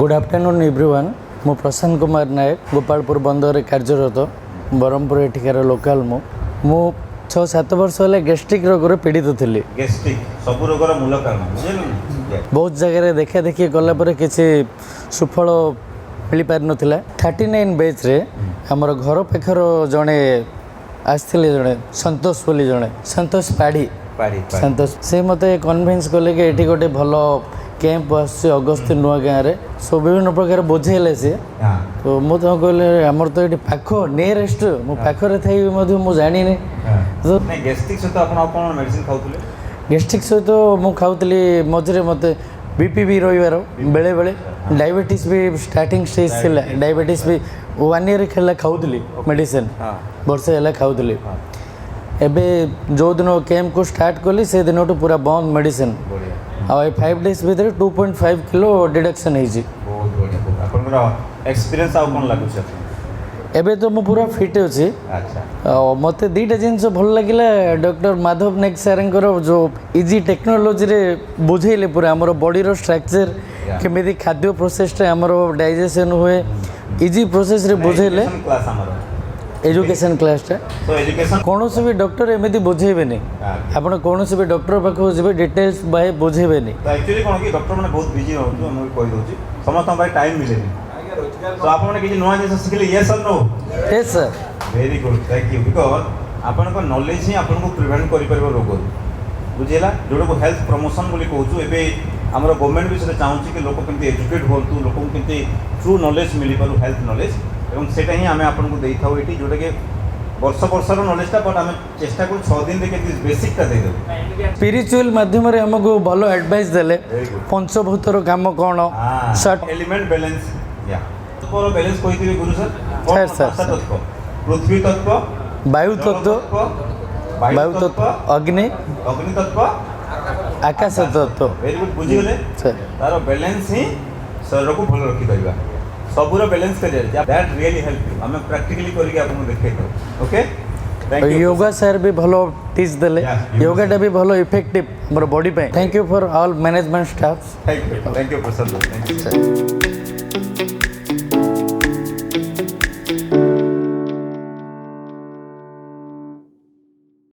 Good afternoon everyone मु प्रशांत कुमार नायक गोपालपुर बंदर कार्यरत ब्रह्मपुर एठिकार लोकल मु 6-7 वर्ष है गैस्ट्रिक रोग पीड़ित थी। गैस्ट्रिक सब रोगर मूल कारण बहुत जगह देखा देखी गलापर किसी सुफल मिल पार नाला 39 बैच रे आमर घर पाखर जड़े आसते जड़े संतोष बोली जड़े संतोष पाढ़ी संतोष से मत कन्भिन्स कले कि ये गोटे भल कैंप आस अगस्त नुआ गाँव में सो विभिन्न प्रकार बुझेले सी तो मुझे कहले आमर तो ये पाख नियरेस्ट मो पाखरे थी मुझे जानी तो गैस्ट्रिक सहित आप मेडिसिन खाऊले गैस्ट्रिक सहित मु खाऊली मझे मत बीपी भी रहीबार बेले बेले डायबिटीज भी स्टार्टिंग स्टेज थी डायबिटीज भी 1 ईयर खेला खाऊली मेडिसिन वर्षे है खाऊली एबे जो दिन कैंप को स्टार्ट कली से दिन तो पूरा बंद मेडिसिन आ 5 डेज भीतर 2.5 किलो डिडक्शन है एक्सपीरियंस आउ कोन लागु छ एबे तो मु पूरा फिट अछि। अच्छा मते दीटा जिनस भल लागिला डॉक्टर माधव नायक सारंकर जो इजी टेक्नोलॉजी रे बुझेले पूरा हमर बॉडी रो स्ट्रक्चर केमिति खाद्य प्रोसेस रे हमर डाइजेशन हुए इजी प्रोसेस रे बुझेले क्लास हमर एजुकेशन क्लास टा तो एजुकेशन कौन भी डॉक्टर एमती बुझेबेनी आपण कौन भी डॉक्टर पाखु जी डिटेल्स बाय बुझेबेनी तो एक्चुअली कोन कि डॉक्टर माने बहुत बिजी रहउ हम कहि दोची समस्त भाई टाइम मिलेनी तो आप माने किछि नवा जिंस सिखले यस और no yes sir very good thank you because आपन को नॉलेज ही आपन को प्रिवेंट करि परबो रोग बुझेला जोडो को हेल्थ प्रमोशन बोली कहूछु एबे हमर गवर्नमेंट भी से चाहूची कि लोक केमती एजुकेट होतु लोक केमती ट्रू नॉलेज मिली पारु हेल्थ नॉलेज एवं सेटा ही आमे आपन को देई थाउ एटी जोटा के वर्ष वर्षर नॉलेजटा बट आमे चेष्टा करू 6 दिन के बेसिकटा दे देबो स्पिरिचुअल माध्यम रे हमको भलो एडवाइस देले पंचभूतर काम कोन शॉर्ट एलिमेंट बैलेंस या तो बैलेंस कोई थी गुरु सर सर पृथ्वी तत्व वायु तत्व अग्नि तत्व आकाश तत्व वेरी गुड बुझी गले सर तारो बैलेंस ही शरीर को भल रखी परिबा सबुर बैलेंस कर दैट रियली हेल्प यू हमें प्रैक्टिकली करके आपको देखे तो okay thank you yoga sir भी भलो टीच देले योगा टा भी भलो इफेक्टिव हमर बॉडी पे thank you for all management staff thank you Prasad thank you